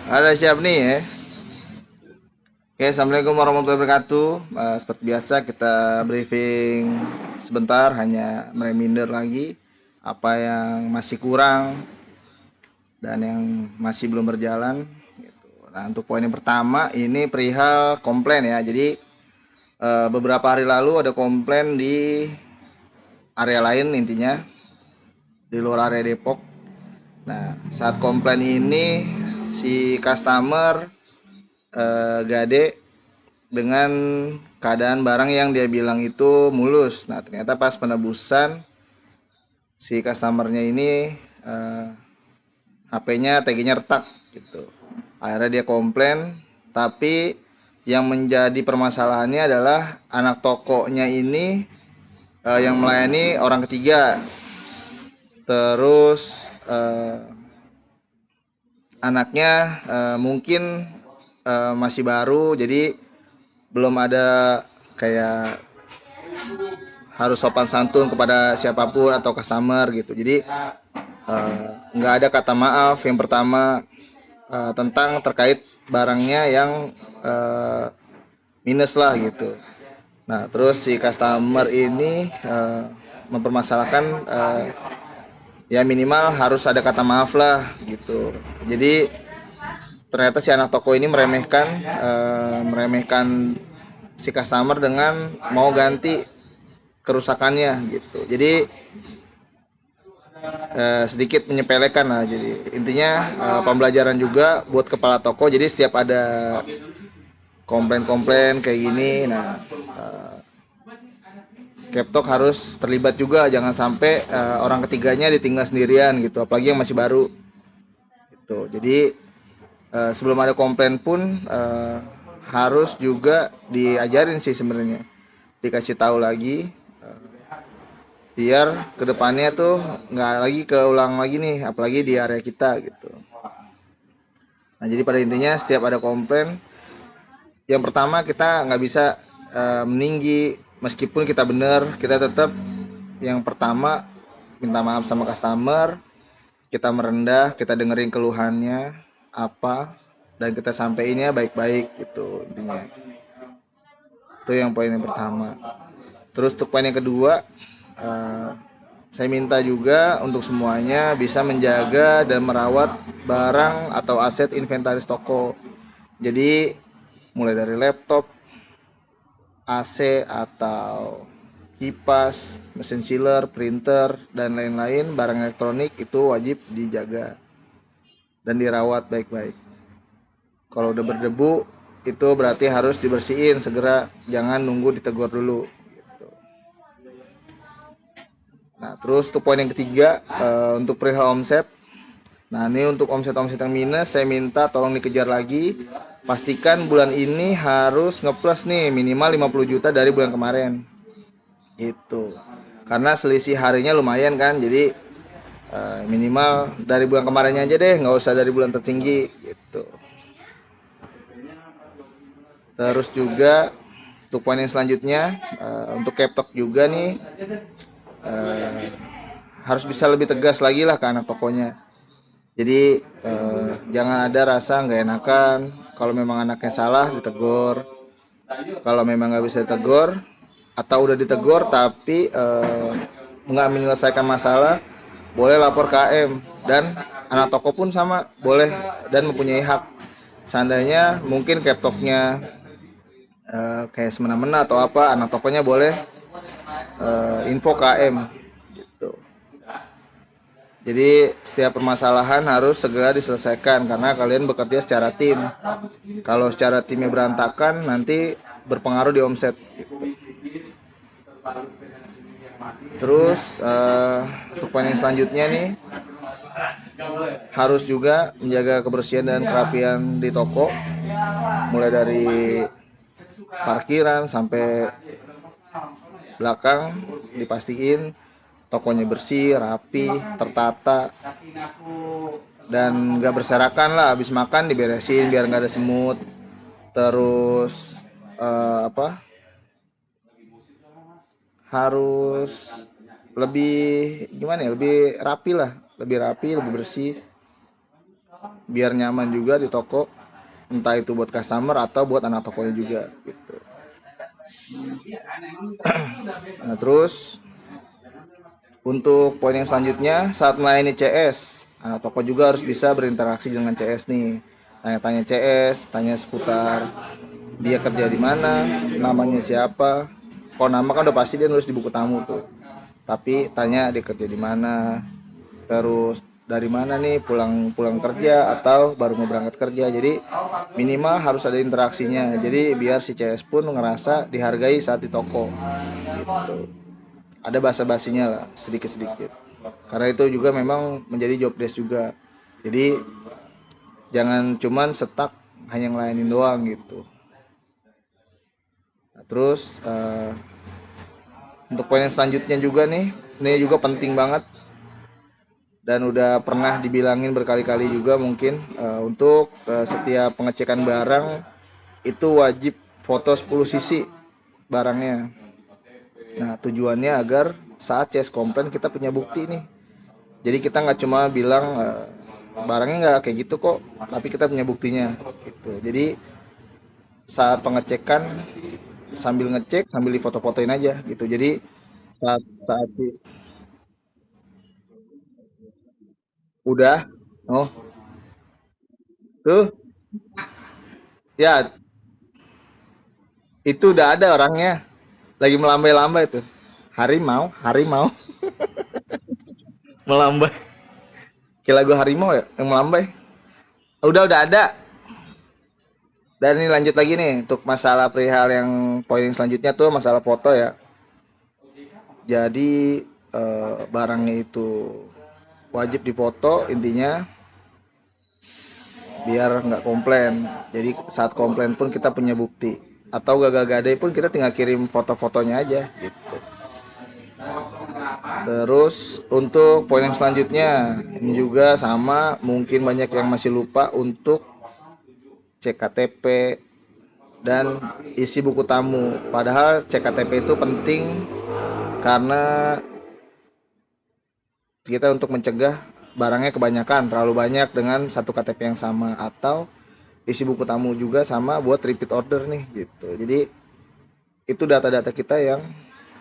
Ada siap nih ya. Oke, assalamualaikum warahmatullahi wabarakatuh. Seperti biasa kita briefing sebentar, hanya reminder lagi apa yang masih kurang dan yang masih belum berjalan. Gitu. Nah, untuk poin yang pertama ini perihal komplain ya. Jadi beberapa hari lalu ada komplain di area lain, intinya di luar area Depok. Nah, saat komplain ini si customer gade dengan keadaan barang yang dia bilang itu mulus. Nah, ternyata pas penebusan si customernya ini HP-nya tag-nya retak gitu. Akhirnya dia komplain, tapi yang menjadi permasalahannya adalah anak tokonya ini yang melayani orang ketiga. Terus anaknya mungkin masih baru, jadi belum ada kayak harus sopan santun kepada siapapun atau customer gitu. Jadi nggak ada kata maaf yang pertama tentang terkait barangnya yang minus lah gitu. Nah, terus si customer ini mempermasalahkan ya minimal harus ada kata maaf lah gitu. Jadi ternyata si anak toko ini meremehkan si customer dengan mau ganti kerusakannya gitu. Jadi sedikit menyepelekan lah. Jadi intinya pembelajaran juga buat kepala toko. Jadi setiap ada komplain-komplain kayak gini, nah Captok harus terlibat juga, jangan sampai orang ketiganya ditinggal sendirian gitu, apalagi yang masih baru gitu. Jadi sebelum ada komplain pun harus juga diajarin sih sebenarnya, dikasih tahu lagi biar kedepannya tuh nggak lagi keulang lagi nih, apalagi di area kita gitu. Nah, jadi pada intinya setiap ada komplain, yang pertama kita nggak bisa meninggi, meskipun kita benar, kita tetap yang pertama minta maaf sama customer, kita merendah, kita dengerin keluhannya apa, dan kita sampeinnya baik-baik gitu intinya. Itu yang poin yang pertama. Terus untuk poin yang kedua, eh, saya minta juga untuk semuanya bisa menjaga dan merawat barang atau aset inventaris toko. Jadi mulai dari laptop, AC atau kipas, mesin sealer, printer, dan lain-lain barang elektronik itu wajib dijaga dan dirawat baik-baik. Kalau udah berdebu itu berarti harus dibersihin segera, jangan nunggu ditegur dulu gitu. Nah, terus untuk poin yang ketiga untuk perihal omset. Nah, ini untuk omset-omset yang minus saya minta tolong dikejar lagi. Pastikan bulan ini harus ngeplus nih minimal 50 juta dari bulan kemarin. Itu. Karena selisih harinya lumayan kan. Jadi minimal dari bulan kemarinnya aja deh, nggak usah dari bulan tertinggi gitu. Terus juga untuk poin yang selanjutnya untuk Captok juga nih harus bisa lebih tegas lagi lah ke anak tokonya. Jadi jangan ada rasa nggak enakan. Kalau memang anaknya salah ditegur. Kalau memang nggak bisa ditegur atau udah ditegur tapi nggak menyelesaikan masalah, boleh lapor ke AM, dan anak toko pun sama boleh dan mempunyai hak. Seandainya mungkin Captoknya kayak semena-mena atau apa, anak tokonya boleh info ke AM gitu. Jadi setiap permasalahan harus segera diselesaikan karena kalian bekerja secara tim. Kalau secara timnya berantakan nanti berpengaruh di omset gitu. Terus untuk poin yang selanjutnya nih, harus juga menjaga kebersihan dan kerapian di toko, mulai dari parkiran sampai belakang dipastiin tokonya bersih, rapi, tertata, dan gak berserakan lah. Habis makan diberesin biar gak ada semut. Terus harus lebih gimana ya, lebih rapi lah, lebih rapi, lebih bersih. biar nyaman juga di toko, entah itu buat customer atau buat anak tokonya juga gitu. Nah, terus untuk poin yang selanjutnya, saat melayani CS, anak toko juga harus bisa berinteraksi dengan CS nih. Tanya-tanya CS, tanya seputar dia kerja di mana, namanya siapa. Kalau nama kan udah pasti dia nulis di buku tamu tuh. Tapi tanya dia kerja di mana, terus dari mana nih, pulang pulang kerja atau baru mau berangkat kerja. Jadi minimal harus ada interaksinya. Jadi biar si CS pun ngerasa dihargai saat di toko gitu. Ada basa-basinya lah sedikit-sedikit. Karena itu juga memang menjadi job desk juga. Jadi jangan cuman stuck hanya ngelayanin doang gitu. Nah, terus untuk poin yang selanjutnya juga nih, ini juga penting banget dan udah pernah dibilangin berkali-kali juga mungkin, untuk setiap pengecekan barang itu wajib foto 10 sisi barangnya. Nah, tujuannya agar saat CS komplain kita punya bukti nih. Jadi kita nggak cuma bilang barangnya nggak kayak gitu kok, tapi kita punya buktinya gitu. Jadi saat pengecekan sambil ngecek sambil difoto-fotoin aja gitu. Jadi saat saat udah, oh tuh ya, itu udah ada orangnya lagi melambai-lambai tuh. Harimau, harimau melambai. Kayak lagu harimau ya yang melambai. Udah ada. Dan ini lanjut lagi nih untuk masalah perihal yang poin yang selanjutnya tuh masalah foto ya. Jadi barangnya itu wajib difoto intinya biar nggak komplain. Jadi saat komplain pun kita punya bukti. Atau gagal gadai pun kita tinggal kirim foto-fotonya aja gitu. Terus untuk poin yang selanjutnya ini juga sama, mungkin banyak yang masih lupa untuk cek KTP dan isi buku tamu. Padahal cek KTP itu penting karena kita untuk mencegah barangnya kebanyakan, terlalu banyak dengan satu KTP yang sama, atau isi buku tamu juga sama buat repeat order nih gitu. Jadi itu data-data kita yang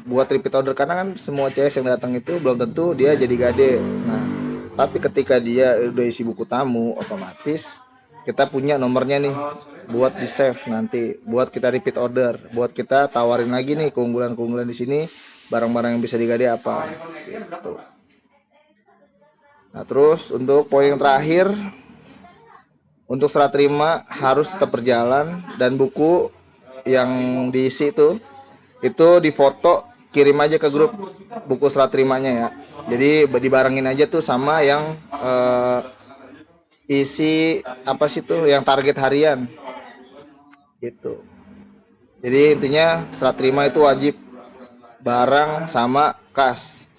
buat repeat order, karena kan semua CS yang datang itu belum tentu dia jadi gade. Nah, tapi ketika dia udah isi buku tamu, otomatis kita punya nomornya nih buat di save nanti, buat kita repeat order, buat kita tawarin lagi nih keunggulan-keunggulan di sini, barang-barang yang bisa digade apa gitu. Nah, terus untuk poin yang terakhir, untuk serah terima harus tetap berjalan dan buku yang diisi itu difoto, kirim aja ke grup buku serah terimanya ya. Jadi dibarengin aja tuh sama yang isi apa sih tuh yang target harian gitu. Jadi intinya serah terima itu wajib barang sama kas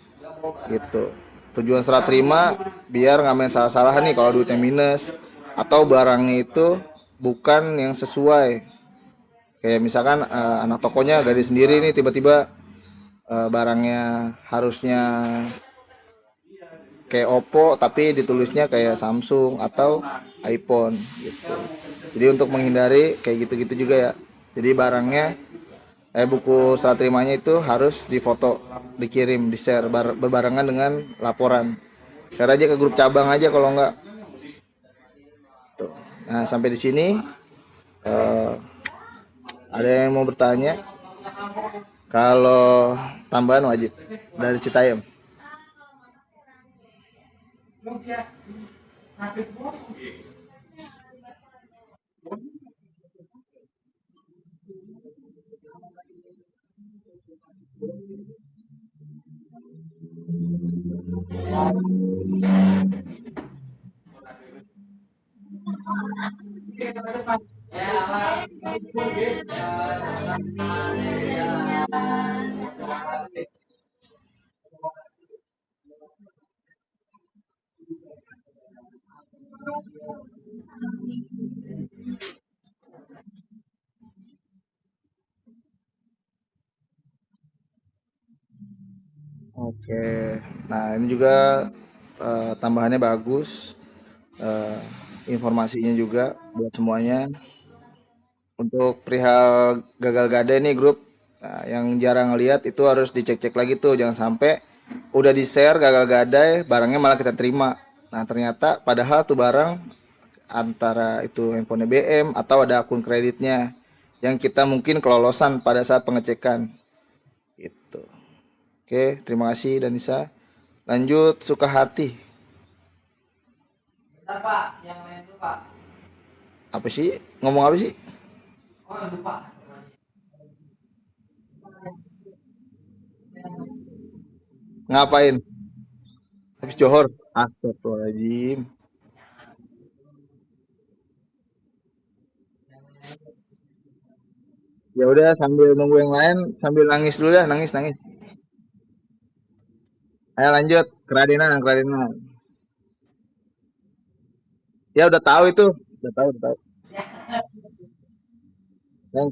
gitu. Tujuan serah terima biar nggak main salah-salah nih kalau duitnya minus atau barangnya itu bukan yang sesuai. Kayak misalkan anak tokonya gadis sendiri nih, tiba-tiba barangnya harusnya kayak Oppo tapi ditulisnya kayak Samsung atau iPhone gitu. Jadi untuk menghindari kayak gitu-gitu juga ya. Jadi barangnya buku serah terimanya itu harus difoto, dikirim, di-share berbarengan dengan laporan. Share aja ke grup cabang aja kalau enggak. Tuh. Nah, sampai di sini eh, ada yang mau bertanya? Kalau tambahan wajib dari Citayam. Oke. Nah, ini juga tambahannya bagus. Eh, informasinya juga buat semuanya. Untuk perihal gagal gade nih grup, nah, yang jarang lihat itu harus dicek-cek lagi tuh, jangan sampai udah di-share gagal gadai, barangnya malah kita terima. Nah, ternyata padahal tuh barang antara itu handphone BM atau ada akun kreditnya yang kita mungkin kelolosan pada saat pengecekan. Gitu. Oke, terima kasih Danisa. Lanjut Sukahati. Bentar Pak, yang lain dulu Pak. Apa sih? Ngomong apa sih? Oh lupa. Ngapain? Habis johor. Astagfirullahaladzim. Ya udah sambil nunggu yang lain, sambil nangis dulu dah, nangis nangis. Ayo lanjut, keradenan, keradenan. Ya udah tahu itu, udah tahu, udah tahu. Yang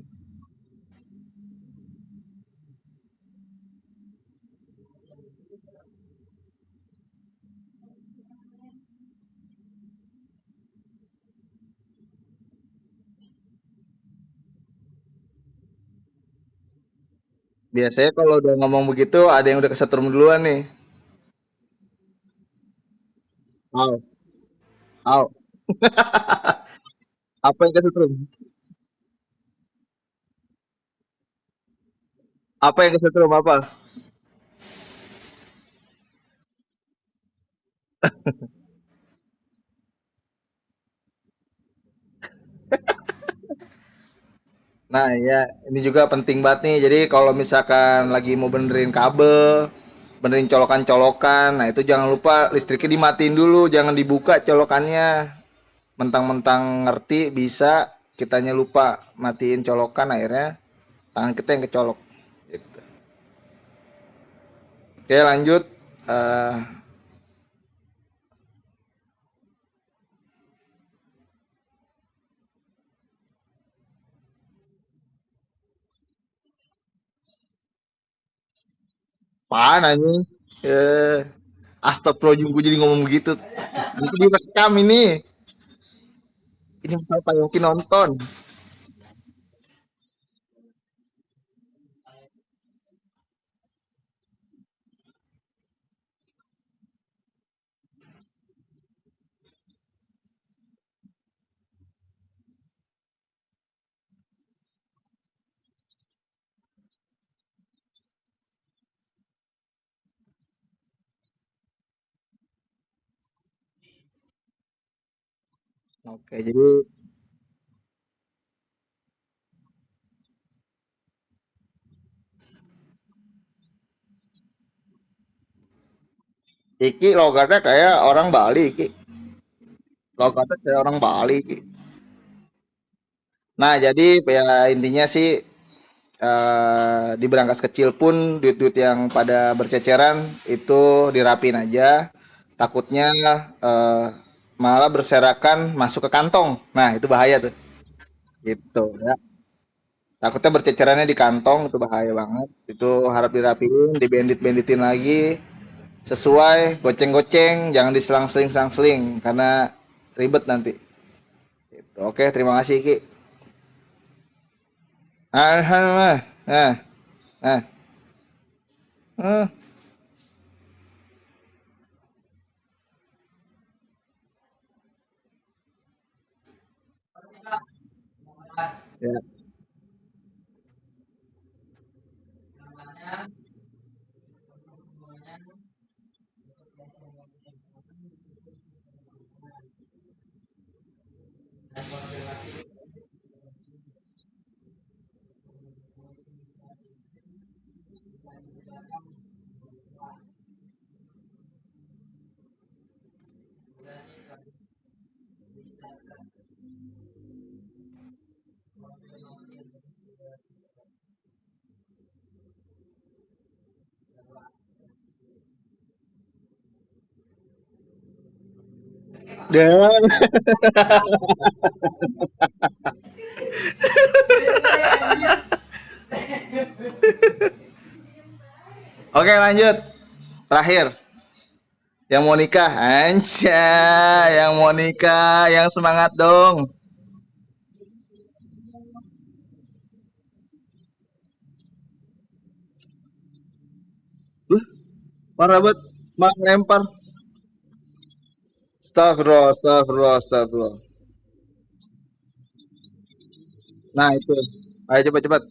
biasanya kalau udah ngomong begitu, ada yang udah kesetrum duluan nih. Au, au. Apa yang kesetrum? Apa yang kesetrum apa? Nah ya, ini juga penting banget nih. Jadi kalau misalkan lagi mau benerin kabel, benerin colokan-colokan, nah itu jangan lupa listriknya dimatiin dulu, jangan dibuka colokannya. Mentang-mentang ngerti bisa, kitanya lupa matiin colokan, akhirnya tangan kita yang kecolok. Gitu. Oke lanjut. Eh Apaan anjing? Eh, Astagfirullahaladzim, gue jadi ngomong begitu. Nanti direkam ini. Ini masalah Pak Yongki nonton. Oke, jadi Iki logatnya kayak orang Bali, Iki. Logatnya kayak orang Bali, Iki. Nah, jadi ya intinya sih di berangkas kecil pun duit-duit yang pada berceceran itu dirapin aja. Takutnya eh, malah berserakan masuk ke kantong. Nah, itu bahaya tuh. Gitu ya. Takutnya bercecerannya di kantong itu bahaya banget. Itu harap dirapiin, dibandit-banditin lagi sesuai goceng-goceng, jangan diselang-seling selang-seling karena ribet nanti. Gitu. Oke, terima kasih Ki. Ah, ah, ah, ah. Ya. Dan oke lanjut. Terakhir. Yang mau nikah, anjay, yang mau nikah, yang semangat dong. Lah, parah banget, mak lempar. Astagfirullah, astagfirullah, astagfirullah. Nah itu, ayo cepat-cepat.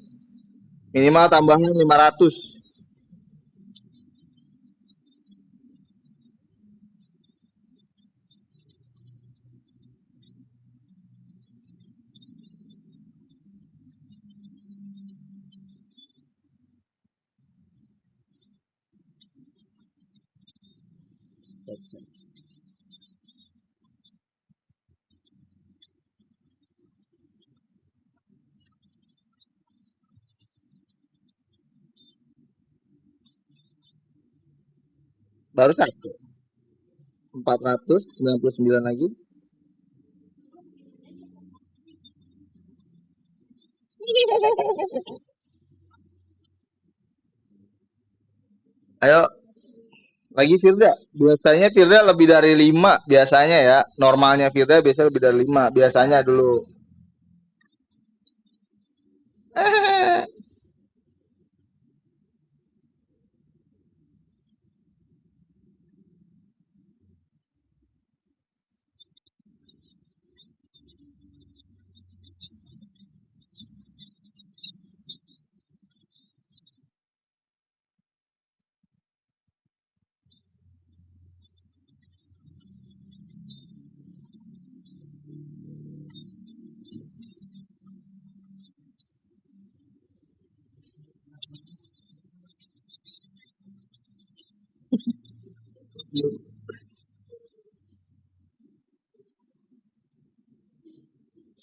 Minimal tambahan 500. Baru satu. 499 lagi. Ayo, lagi Firda. Biasanya Firda lebih dari 5 biasanya ya. Normalnya Firda biasanya lebih dari 5 biasanya dulu.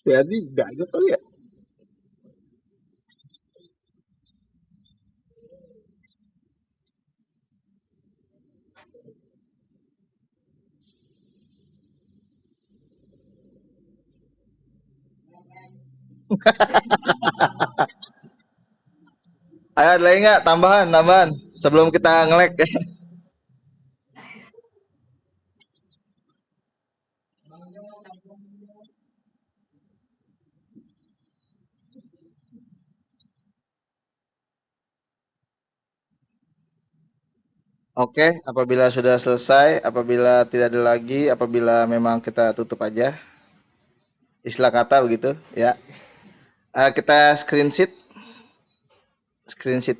Jadi gak kali ya. Ayo ada lagi nggak tambahan, tambahan sebelum kita ngelek. Oke, apabila sudah selesai, apabila tidak ada lagi, apabila memang kita tutup aja, istilah kata begitu ya. Kita screenshot